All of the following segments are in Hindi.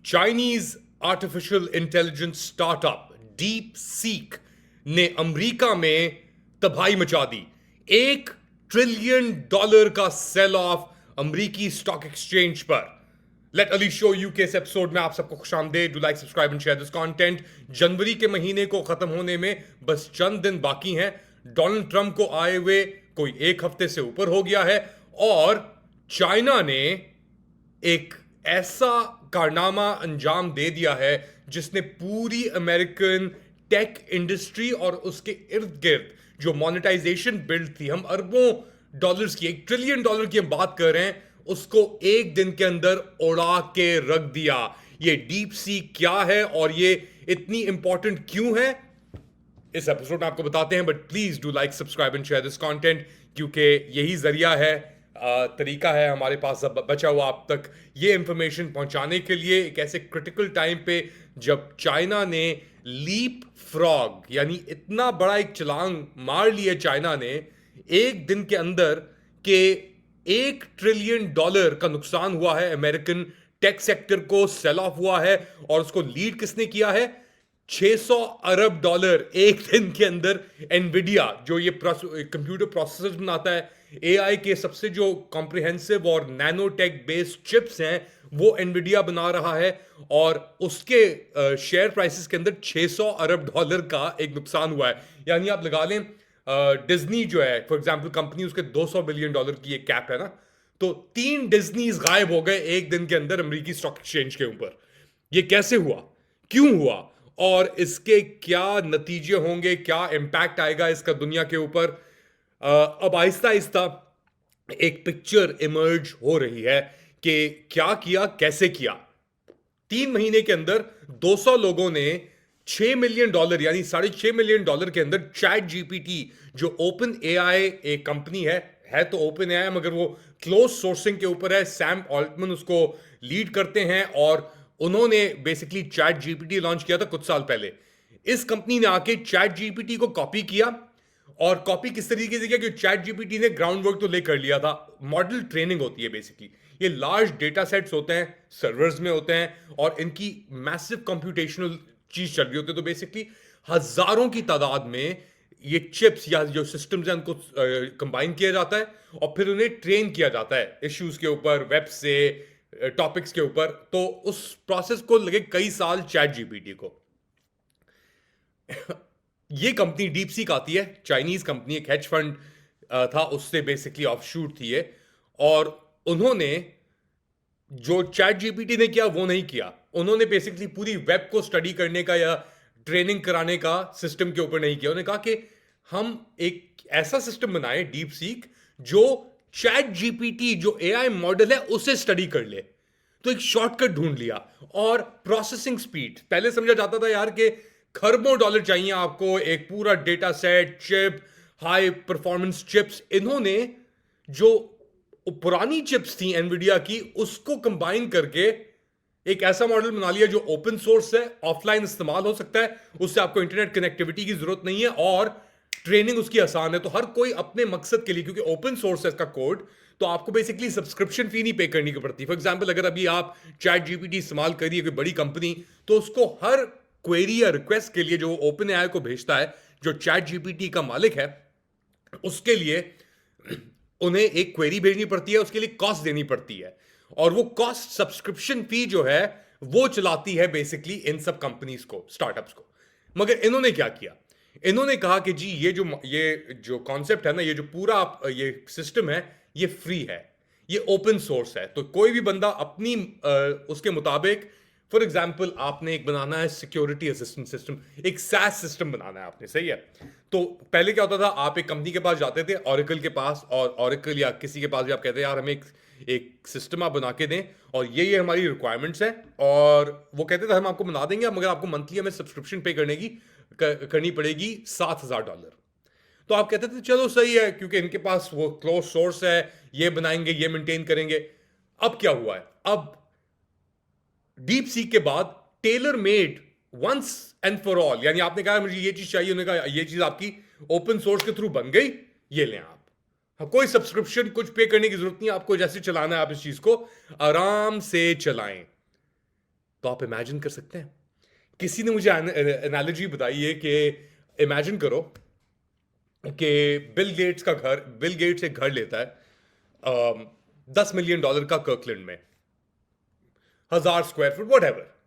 Chinese artificial intelligence startup DeepSeek ने अमेरिका में तबाही मचा दी। $1 ट्रिलियन का सेल ऑफ अमेरिकी स्टॉक एक्सचेंज पर। लेट अली शो यू के इस एपिसोड में आप सबको खुशामदीद। Do like, subscribe and share this content. जनवरी के महीने को खत्म होने में बस चंद दिन बाकी हैं। डोनाल्ड ट्रंप को आए हुए कोई एक हफ्ते से ऊपर हो गया है और चाइना ने एक ऐसा कारनामा अंजाम दे दिया है जिसने पूरी अमेरिकन टेक इंडस्ट्री और उसके इर्द गिर्द जो मोनेटाइजेशन बिल्ड थी, हम अरबों डॉलर्स की, $1 ट्रिलियन की हम बात कर रहे हैं, उसको एक दिन के अंदर उड़ा के रख दिया। ये डीप सी क्या है और ये इतनी इंपॉर्टेंट क्यों है, इस एपिसोड में आपको बताते हैं। But please do like, subscribe and share this content, क्योंकि यही जरिया है, तरीका है हमारे पास अब बचा हुआ आप तक ये इंफॉर्मेशन पहुंचाने के लिए, एक ऐसे क्रिटिकल टाइम पे जब चाइना ने लीप फ्रॉग यानी इतना बड़ा एक छलांग मार लिया चाइना ने एक दिन के अंदर के $1 ट्रिलियन का नुकसान हुआ है। अमेरिकन टेक सेक्टर को सेल ऑफ हुआ है और उसको लीड किसने किया है? $600 एक दिन के अंदर। एनवीडिया जो ये कंप्यूटर प्रोसेसर्स बनाता है, एआई के सबसे जो कॉम्प्रिहेंसिव और नैनोटेक बेस्ड चिप्स हैं, वो एनवीडिया बना रहा है और उसके शेयर प्राइसेस के अंदर $600 का एक नुकसान हुआ है। यानी आप लगा लें डिज्नी जो है फॉर एग्जांपल कंपनी, उसके $200 बिलियन की एक कैप है ना, तो 3 डिज्नीज गायब हो गए एक दिन के अंदर अमेरिकी स्टॉक एक्सचेंज के ऊपर। ये कैसे हुआ, क्यों हुआ और इसके क्या नतीजे होंगे, क्या इंपैक्ट आएगा इसका दुनिया के ऊपर? अब आहिस्ता आहिस्ता एक पिक्चर इमर्ज हो रही है कि क्या किया, कैसे किया। 3 महीने के अंदर 200 लोगों ने $6 मिलियन यानी $6.5 मिलियन के अंदर चैट जीपीटी, जो ओपन एआई एक कंपनी है तो ओपन एआई मगर वो क्लोज सोर्सिंग के ऊपर है। सैम ऑल्टमैन उसको लीड करते हैं और उन्होंने बेसिकली चैट जीपीटी लॉन्च किया था कुछ साल पहले। इस कंपनी ने आके चैट जीपीटी को कॉपी किया और कॉपी किस तरीके से किया कि चैट जीपीटी ने ग्राउंड वर्क तो ले कर लिया था। मॉडल ट्रेनिंग होती है बेसिकली, ये लार्ज डेटा सेट्स होते हैं, सर्वर्स में होते हैं और इनकी मैसिव कंप्यूटेशनल चीज चल रही होती है। तो बेसिकली हजारों की तादाद में ये चिप्स या जो सिस्टम्स हैं उनको कंबाइन किया जाता है और फिर उन्हें ट्रेन किया जाता है इश्यूज के ऊपर, वेब से टॉपिक्स के ऊपर। तो उस प्रोसेस को लगे कई साल चैट जीपीटी को। ये कंपनी डीप सीक आती है, चाइनीज कंपनी, एक हेज फंड था, उससे बेसिकली ऑफशूट थी ये। और उन्होंने जो चैट जीपीटी ने किया वो नहीं किया, उन्होंने बेसिकली पूरी वेब को स्टडी करने का या ट्रेनिंग कराने का सिस्टम के ऊपर नहीं किया। उन्होंने कहा कि हम एक ऐसा सिस्टम बनाए डीप सीक जो चैट जीपीटी जो एआई मॉडल है उसे स्टडी कर ले। तो एक शॉर्टकट ढूंढ लिया। और प्रोसेसिंग स्पीड, पहले समझा जाता था यार कि खरबों डॉलर चाहिए आपको, एक पूरा data set, chip, high performance chips. इन्होंने जो पुरानी चिप्स थी एनवीडिया की, उसको कंबाइन करके एक ऐसा मॉडल बना लिया जो ओपन सोर्स है, ऑफलाइन इस्तेमाल हो सकता है, उससे आपको इंटरनेट कनेक्टिविटी की जरूरत नहीं है और ट्रेनिंग उसकी आसान है। तो हर कोई अपने मकसद के लिए, क्योंकि ओपन सोर्स है इसका कोड, तो आपको बेसिकली सब्सक्रिप्शन फी नहीं पे करनी पड़ती। फॉर एग्जांपल अगर अभी आप चैट जीपीटी इस्तेमाल करिए कोई बड़ी कंपनी, तो उसको हर क्वेरी या रिक्वेस्ट के लिए जो ओपन एआई को भेजता है, जो चैट जीपीटी का मालिक है, उसके लिए उन्हें एक क्वेरी भेजनी पड़ती है, उसके लिए कॉस्ट देनी पड़ती है और वो कॉस्ट सब्सक्रिप्शन फी जो है वो चलाती है बेसिकली इन सब कंपनीज को, स्टार्टअप्स को। मगर इन्होंने क्या किया, इन्होंने कहा कि जी ये जो कॉन्सेप्ट है ना, ये जो पूरा ये सिस्टम है, ये फ्री है, ये ओपन सोर्स है, तो कोई भी बंदा अपनी उसके मुताबिक, फॉर एग्जाम्पल आपने एक बनाना है सिक्योरिटी असिस्टेंट सिस्टम, एक SaaS सिस्टम बनाना है आपने, सही है। तो पहले क्या होता था, आप एक कंपनी के पास जाते थे, ऑरेकल के पास, और ऑरेकल या किसी के पास भी आप कहते हैं यार हमें एक सिस्टम आप बना के दें और ये हमारी रिक्वायरमेंट्स हैं, और वो कहते थे हम आपको बना देंगे मगर आपको मंथली हमें सब्सक्रिप्शन पे करनी पड़ेगी $7,000। तो आप कहते थे चलो सही है, क्योंकि इनके पास वो क्लोज सोर्स है, ये बनाएंगे, ये मेंटेन करेंगे। अब क्या हुआ है, अब डीप सीक के बाद tailor made once and for all, यानी आपने कहा मुझे ये चीज चाहिए, उन्होंने कहा ये चीज आपकी ओपन सोर्स के थ्रू बन गई, ये लें आप। हाँ, कोई सब्सक्रिप्शन कुछ पे करने की जरूरत नहीं, आपको जैसे चलाना है आप इस चीज को आराम से चलाएं। तो आप इमेजिन कर सकते हैं, किसी ने मुझे एनालॉजी बताई है कि इमेजिन करो कि बिल गेट्स एक घर लेता है $10 मिलियन का कर्कलैंड में, 1,000 स्क्वायर फुट वट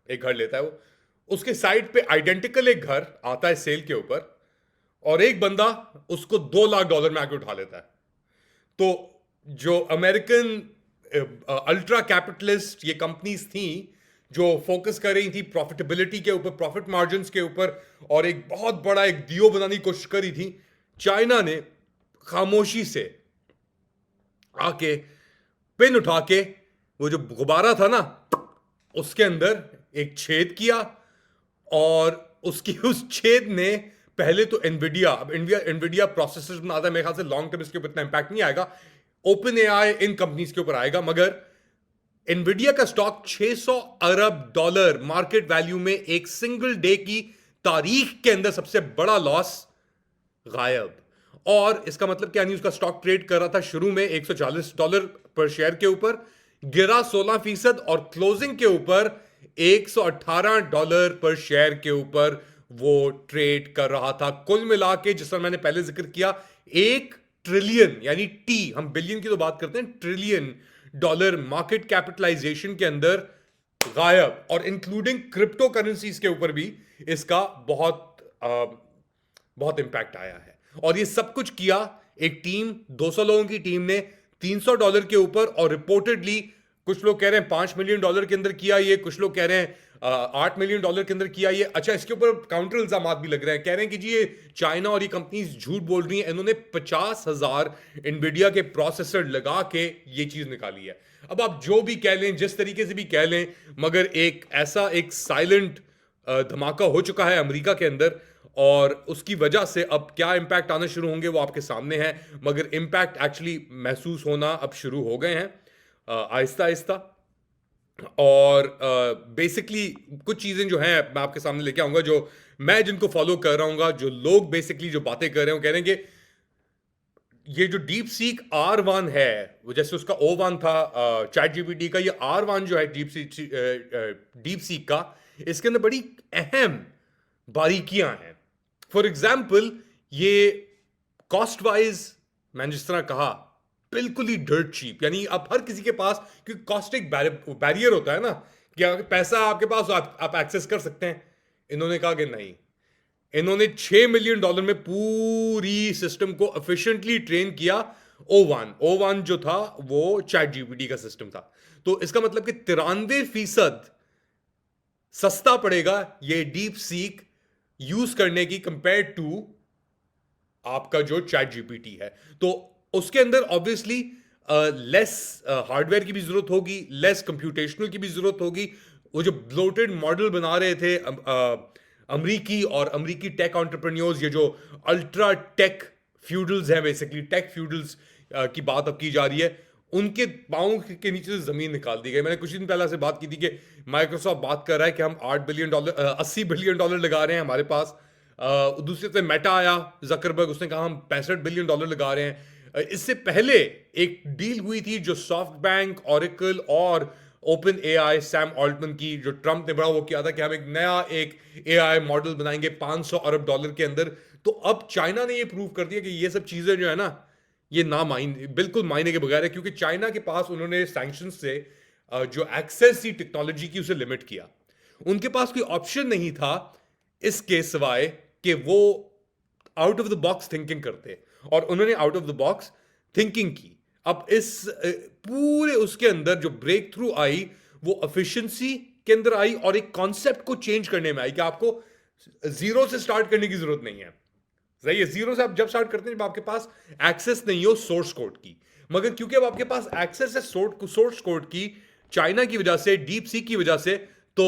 एक घर लेता है वो। उसके साइड पे आइडेंटिकल एक घर आता है सेल के ऊपर, और एक बंदा उसको $2 लाख में आके उठा लेता है। तो जो अमेरिकन अल्ट्रा कैपिटलिस्ट ये कंपनीज थी जो फोकस कर रही थी प्रॉफिटेबिलिटी के ऊपर, प्रॉफिट मार्जिन के ऊपर, और एक बहुत बड़ा एक दियो बनाने की कोशिश करी थी, चाइना ने खामोशी से आके पिन उठा के वो जो गुब्बारा था ना उसके अंदर एक छेद किया, और उसकी उस छेद ने पहले तो एनवीडिया प्रोसेसर्स बनाता है, मेरे ख्याल से लॉन्ग टर्म इसके ऊपर इतना इंपैक्ट नहीं आएगा, ओपन एआई इन कंपनीज के ऊपर आएगा, मगर एनवीडिया का स्टॉक $600 अरब मार्केट वैल्यू में एक सिंगल डे की तारीख के अंदर सबसे बड़ा लॉस गायब। और इसका मतलब क्या नहीं, उसका स्टॉक ट्रेड कर रहा था शुरू में $140 पर शेयर के ऊपर, गिरा 16% और क्लोजिंग के ऊपर $118 पर शेयर के ऊपर वो ट्रेड कर रहा था। कुल मिला के, जिस पर मैंने पहले जिक्र किया, 1 ट्रिलियन, यानी टी, हम बिलियन की तो बात करते हैं, $1 ट्रिलियन मार्केट कैपिटलाइजेशन के अंदर गायब। और इंक्लूडिंग क्रिप्टो करेंसीज के ऊपर भी इसका बहुत इंपैक्ट आया है। और ये सब कुछ किया एक टीम, 200 लोगों की टीम ने, $300 के ऊपर, और रिपोर्टेडली कुछ लोग कह रहे हैं $5 मिलियन के अंदर किया ये, कुछ लोग कह रहे हैं $8 मिलियन के अंदर किया ये। अच्छा, इसके ऊपर काउंटर इल्जाम भी लग रहे हैं, कह रहे हैं कि जी ये चाइना और ये कंपनीज झूठ बोल रही हैं, इन्होंने 50,000 एनवीडिया के प्रोसेसर लगा के ये चीज निकाली है। अब आप जो भी कह लें, जिस तरीके से भी कह लें, मगर एक ऐसा एक साइलेंट धमाका हो चुका है अमेरिका के अंदर, और उसकी वजह से अब क्या इंपैक्ट आना शुरू होंगे वो आपके सामने है, मगर इंपैक्ट एक्चुअली महसूस होना अब शुरू हो गए हैं आहिस्ता आहिस्ता। और बेसिकली कुछ चीज़ें जो हैं मैं आपके सामने लेके आऊंगा, जो मैं जिनको फॉलो कर रहा हूँ, जो लोग बेसिकली जो बातें कर रहे हैं, कह रहे हैं कि ये जो डीप सीक R1 है, वो जैसे उसका O1 था चैट जीपीटी का, ये R1 जो है डीप सीक का, इसके अंदर बड़ी अहम बारीकियां हैं। फॉर एग्जाम्पल, ये कॉस्ट वाइज मैंने जिस तरह कहा बिल्कुल ही डर्ट चीप, यानी आप हर किसी के पास, क्योंकि कॉस्ट एक बैरियर होता है ना, कि अगर पैसा आपके पास हो, आप एक्सेस कर सकते हैं। इन्होंने कहा कि नहीं, इन्होंने $6 मिलियन में पूरी सिस्टम को एफिशिएंटली ट्रेन किया। O1 जो था वो चैट जीपीटी का सिस्टम था। तो इसका मतलब कि 93% सस्ता पड़ेगा ये डीप सीक यूज करने की कंपेयर टू आपका जो चैट जीपीटी है। तो उसके अंदर ऑब्वियसली लेस हार्डवेयर की भी जरूरत होगी, लेस कंप्यूटेशनल की भी जरूरत होगी। वो जो ब्लोटेड मॉडल बना रहे थे अमरीकी और अमरीकी टेक एंटरप्रेन्योर्स, ये जो अल्ट्रा टेक फ्यूडल्स हैं, बेसिकली टेक फ्यूडल्स की बात अब की जा रही है, उनके पाँव के नीचे से जमीन निकाल दी गई। मैंने कुछ दिन पहले से बात की थी कि माइक्रोसॉफ्ट बात कर रहा है कि हम $80 बिलियन लगा रहे हैं हमारे पास। दूसरे से मेटा आया, जकरबर्ग, उसने कहा हम $65 बिलियन लगा रहे हैं। इससे पहले एक डील हुई थी जो सॉफ्ट बैंक, ऑरेकल और ओपन एआई, सैम ऑल्टमैन की, जो ट्रंप ने बड़ा वो किया था कि हम एक नया एक एआई मॉडल बनाएंगे $500 अरब के अंदर। तो अब चाइना ने ये प्रूव कर दिया कि ये सब चीजें जो है ना, ये बिल्कुल मायने के बगैर है, क्योंकि चाइना के पास उन्होंने सैंक्शन से जो एक्सेस थी टेक्नोलॉजी की उसे लिमिट किया। उनके पास कोई ऑप्शन नहीं था इसके सिवाय कि वो out of the box thinking करते, और उन्होंने out of the box thinking की। अब इस पूरे उसके अंदर जो ब्रेक थ्रू आई वो एफिशिएंसी के अंदर आई, और एक कॉन्सेप्ट को चेंज करने में आई कि आपको जीरो से स्टार्ट करने की जरूरत नहीं है। सही है, जीरो से आप जब स्टार्ट करते हैं जब आपके पास एक्सेस नहीं हो सोर्स कोड की, मगर क्योंकि अब आपके पास एक्सेस है सोर्स कोड की, चाइना की वजह से, डीप सी की वजह से, तो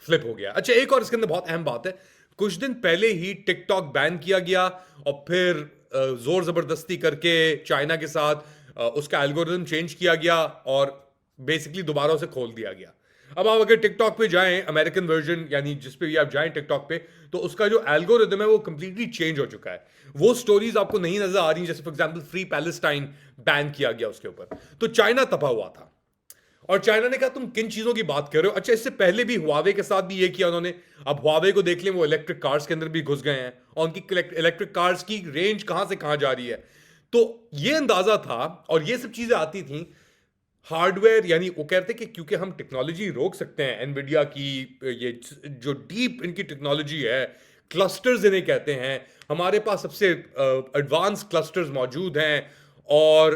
फ्लिप हो गया। अच्छा, एक और इसके अंदर बहुत अहम बात है, कुछ दिन पहले ही टिकटॉक बैन किया गया, और फिर जोर जबरदस्ती करके चाइना के साथ उसका एल्गोरिथम चेंज किया गया, और बेसिकली दोबारा उसे खोल दिया गया। अब आप अगर टिकटॉक पे जाएं, अमेरिकन वर्जन, यानी जिस पे भी आप जाएं टिकटॉक पे, तो उसका जो एल्गोरिथम है वो कंप्लीटली चेंज हो चुका है। वो स्टोरीज आपको नहीं नजर आ रही, जैसे for example free Palestine ban किया गया उसके ऊपर। तो चाइना तपा हुआ था। और चाइना ने कहा तुम किन चीजों की बात कर रहे हो? अच्छा, इससे पहले भी हुआवे के साथ भी ये किया उन्होंने। अब हुआवे को देख लें, वो इलेक्ट्रिक कार्स के अंदर भी घुस गए हैं, और उनकी इलेक्ट्रिक कार्स की रेंज कहां से कहां जा रही है। तो ये अंदाजा था, और ये सब चीजें आती थी हार्डवेयर, यानी वो कहते कि क्योंकि हम टेक्नोलॉजी रोक सकते हैं एनवीडिया की, ये जो डीप इनकी टेक्नोलॉजी है, क्लस्टर्स इन्हें कहते हैं, हमारे पास सबसे एडवांस क्लस्टर्स मौजूद हैं। और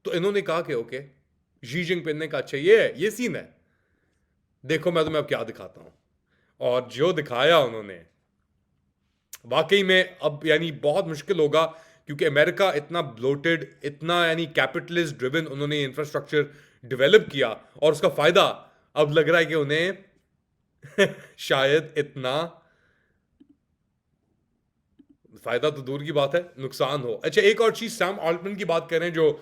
तो इन्होंने कहा कि ओके, शी जिनपिंग ने कहा अच्छा ये सीन है, देखो मैं तुम्हें अब क्या दिखाता हूं। और जो दिखाया उन्होंने, वाकई में अब यानी बहुत मुश्किल होगा, क्योंकि अमेरिका इतना ब्लोटेड, इतना यानी कैपिटलिस्ट ड्रिवन उन्होंने इंफ्रास्ट्रक्चर डेवलप किया, और उसका फायदा अब लग रहा है कि उन्हें शायद इतना फायदा तो दूर की बात है, नुकसान हो। अच्छा, एक और चीज, सैम ऑल्टमैन की बात करें, जो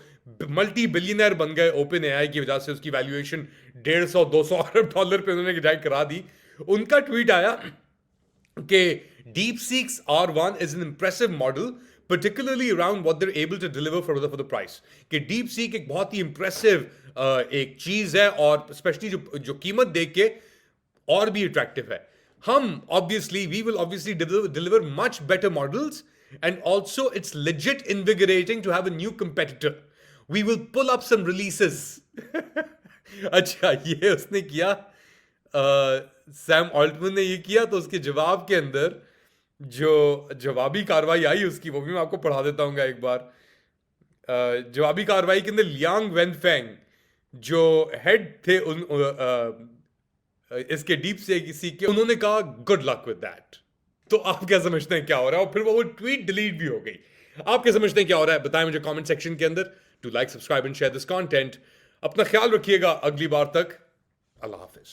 मल्टी बिलियनर बन गए ओपन एआई की वजह से, उसकी वैल्यूएशन 150-200 अरब डॉलर पे उन्होंने जाके करा दी। उनका ट्वीट आया कि DeepSeek's R1 is an impressive model, particularly around what they're able to deliver for the price। कि डीप सीक एक बहुत ही इंप्रेसिव एक चीज है, और स्पेशली जो जो कीमत देख के और भी अट्रैक्टिव है। हम obviously we will obviously deliver much better models, and also it's legit invigorating to have a new competitor। we will pull up some releases। अच्छा, ये उसने किया, सैम ऑल्टमैन ने ये किया, तो उसके जवाब के अंदर जो जवाबी कार्रवाई आई उसकी, वो भी मैं आपको पढ़ा देता हूँ एक बार। जवाबी कार्रवाई के अंदर लियांग वेनफेंग जो हेड थे इसके डीप से किसी के, उन्होंने कहा गुड लक विद दैट। तो आप क्या समझते हैं क्या हो रहा है? और फिर वो ट्वीट डिलीट भी हो गई। आप क्या समझते हैं क्या हो रहा है? बताएं मुझे कमेंट सेक्शन के अंदर। To like, subscribe and share this content. अपना ख्याल रखिएगा, अगली बार तक अल्लाह हाफिज।